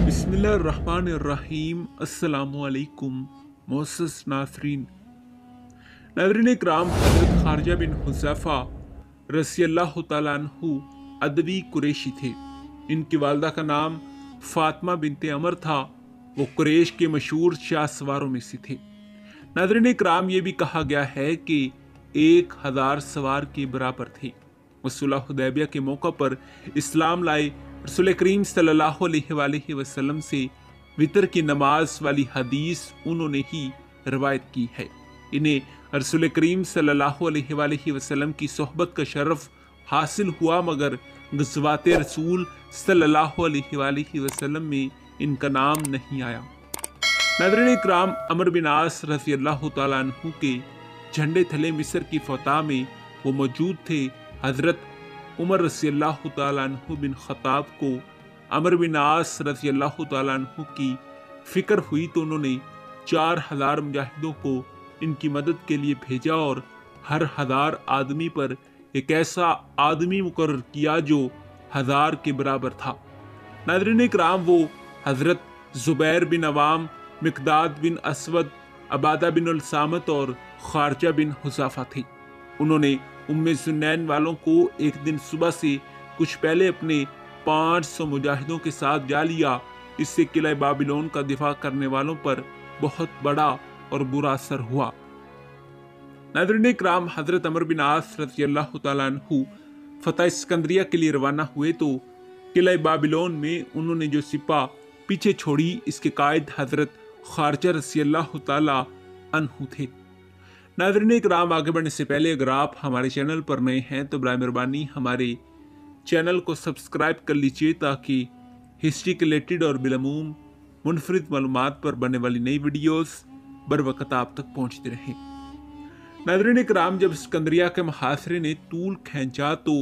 बिस्मिल्लाहिर्रहमानिर्रहीम। अस्सलामुअलैकुम मोअज़्ज़ज़ नाज़रीन। नाज़रीन इकराम, हज़रत खारजा बिन हुज़ैफ़ा रज़ियल्लाहु तआला अन्हु अदवी कुरैशी थे। इनकी वालिदा का नाम फ़ातिमा बिनते अमर था। वो कुरैश के मशहूर शाह सवारों में से थे। नाज़रीन इकराम, ये भी कहा गया है कि 1000 सवार के बराबर थे। वो सुलह हुदैबिया के मौका पर इस्लाम लाए। रसूल करीम सल्लल्लाहु अलैहि वसल्लम से वितर की नमाज वाली हदीस उन्होंने ही रवायत की है। इन्हें रसूल करीम सल्लल्लाहु अलैहि वसल्लम की सोहबत का शरफ हासिल हुआ, मगर ग़ज़वात रसूल सल्लल्लाहु अलैहि वसल्लम में इनका नाम नहीं आया। नाज़रीन इकराम, अमर बिन आस रज़ियल्लाहु तआला अन्हु के झंडे थले मिस्र की फतह में वो मौजूद थे। हज़रत उमर रज़ियल्लाहु तआला अन्हु बिन ख़त्ताब को अमर बिन आस रज़ियल्लाहु तआला अन्हु की फ़िक्र हुई तो उन्होंने 4000 मुजाहिदों को इनकी मदद के लिए भेजा और हर 1000 आदमी पर एक ऐसा आदमी मुकर्रर किया जो 1000 के बराबर था। नाज़रीन इकराम, वो हज़रत ज़ुबैर बिन अवाम, मिक़दाद बिन असवद, अबादा बिन अल-सामत और खारजा बिन हुज़ाफ़ा थे। उन्होंने उम्मे ज़ुन्नैन वालों को एक दिन सुबह से कुछ पहले अपने 500 मुजाहिदों के साथ जा लिया। इससे किला बाबिलोन का दिफा करने वालों पर बहुत बड़ा और बुरा असर हुआ। नाज़रीन इकराम, हज़रत अमर बिन आस रज़ियल्लाहु तआला अन्हु फ़तह सिकंदरिया के लिए रवाना हुए तो किला बाबिलोन में उन्होंने जो सिपा पीछे छोड़ी, इसके कायद हज़रत खारजा रज़ियल्लाहु तआला अन्हु थे। नाज़रीन इकराम, आगे बढ़ने से पहले अगर आप हमारे चैनल पर नए हैं तो बराए मेहरबानी हमारे चैनल को सब्सक्राइब कर लीजिए ताकि हिस्ट्री के रिलेटेड और बिलमूम मुनफरिद मालूमात पर बनने वाली नई वीडियोस बर वक्त आप तक पहुंचती रहें। नाज़रीन इकराम, जब सिकंदरिया के मुहासरे ने तूल खींचा तो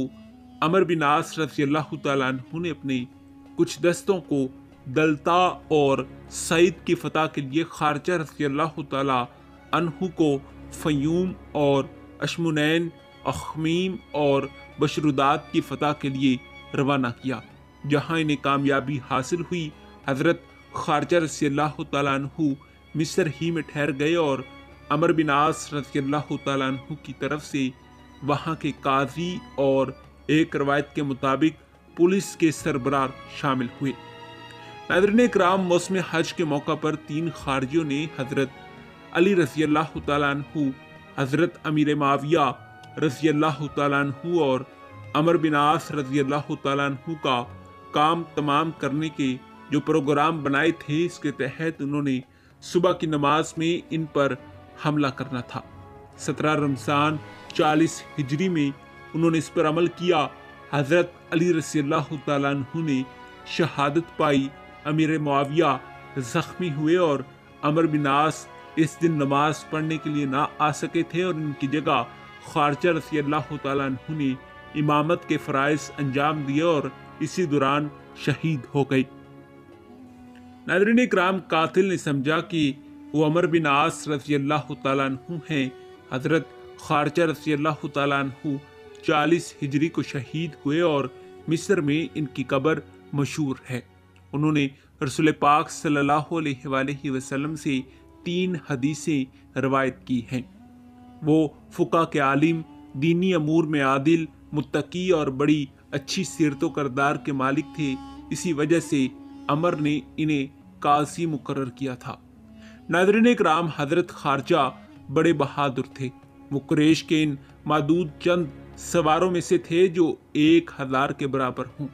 अमर बिन आस रज़ियल्लाहु तआला अन्हु ने अपने कुछ दस्तों को दलता और सईद की फतह के लिए खारजा रज़ियल्लाहु तआला अन्हु को फ़यूम और अशमुनैन, अखमीम और बशरुदात की फतह के लिए रवाना किया। जहां इन्हें कामयाबी हासिल हुई, हज़रत खारजा रज़ियल्लाहु तआला अन्हु मिस्र ही में ठहर गए और अमर बिन आस रज़ियल्लाहु तआला अन्हु की तरफ से वहां के काजी और एक रवायत के मुताबिक पुलिस के सरबराह शामिल हुए। नाज़रीन इकराम, मौसम हज के मौका पर 3 खारजियों ने हज़रत अली रज़ियल्लाहु तआला अन्हु, हज़रत अमीर माविया रज़ियल्लाहु तआला अन्हु और अमर बिन आस रज़ियल्लाहु तआला अन्हु का काम तमाम करने के जो प्रोग्राम बनाए थे, इसके तहत उन्होंने सुबह की नमाज में इन पर हमला करना था। 17 रमज़ान 40 हिजरी में उन्होंने इस पर अमल किया। हज़रत अली रज़ियल्लाहु तआला अन्हु ने शहादत पाई। अमीर मुआविया ज़ख्मी हुए और अमर बिन आस इस दिन नमाज पढ़ने के लिए ना आ सके थे और इनकी जगह खारजा रज़ियल्लाहु तआला अन्हु ने इमामत के फ़राइज़ अंजाम दिए और इसी दौरान शहीद हो गए। नाज़रीन इकराम, कातिल ने समझा कि वो अमर बिन आस रज़ियल्लाहु तआला अन्हु हैं। हज़रत खारजा रज़ियल्लाहु तआला अन्हु 40 हिजरी को शहीद हुए और मिस्र में इनकी कब्र मशहूर है। उन्होंने रसूल पाक सल्लल्लाहु अलैहि वसल्लम से 3 हदीसें रवायत की हैं। वो फ़ुक़हा के आलिम, दीनी अमूर में आदिल, मुत्तकी और बड़ी अच्छी सीरतो करदार के मालिक थे। इसी वजह से अमर ने इन्हें काजी मुकर्रर किया था। नाज़रीन इकराम, हज़रत खारजा बड़े बहादुर थे। वो कुरैश के इन मादूद चंद सवारों में से थे जो 1000 के बराबर हों।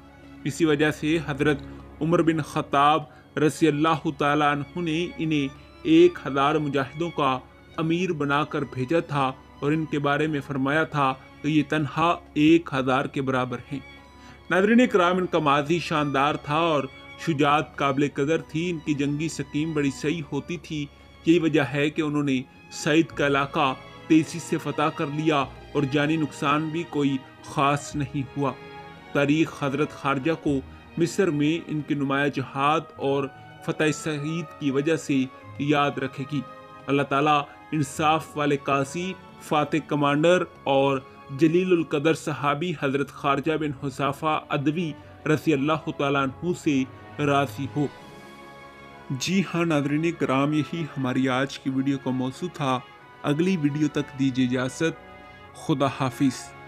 इसी वजह से हज़रत उमर बिन ख़त्ताब रज़ियल्लाहु तआला अन्हु ने इन्हें 1000 मुजाहिदों का अमीर बनाकर भेजा था और इनके बारे में फरमाया था कि ये तन्हा 1000 के बराबर हैं। नाज़रीन इकराम, इनका माजी शानदार था और शुजाअत काबिल कदर थी। इनकी जंगी सकीम बड़ी सही होती थी। यही वजह है कि उन्होंने सईद का इलाका तेजी से फतह कर लिया और जानी नुकसान भी कोई ख़ास नहीं हुआ। तारीख़ हज़रत खारजा को मिस्र में इनके नुमाया जहाद और फ़तह सईद की वजह से याद रखेगी। अल्लाह ताला इंसाफ वाले काजी, फाते कमांडर और जलीलुल कदर सहाबी हज़रत खारजा बिन हुज़ाफ़ा अदवी रज़ियल्लाहु तआला अन्हु से राज़ी हो। جی ہاں ناظرین کرام، یہی ہماری آج کی ویڈیو کا موضوع تھا۔ اگلی ویڈیو تک دیجیے اجازت، خدا حافظ۔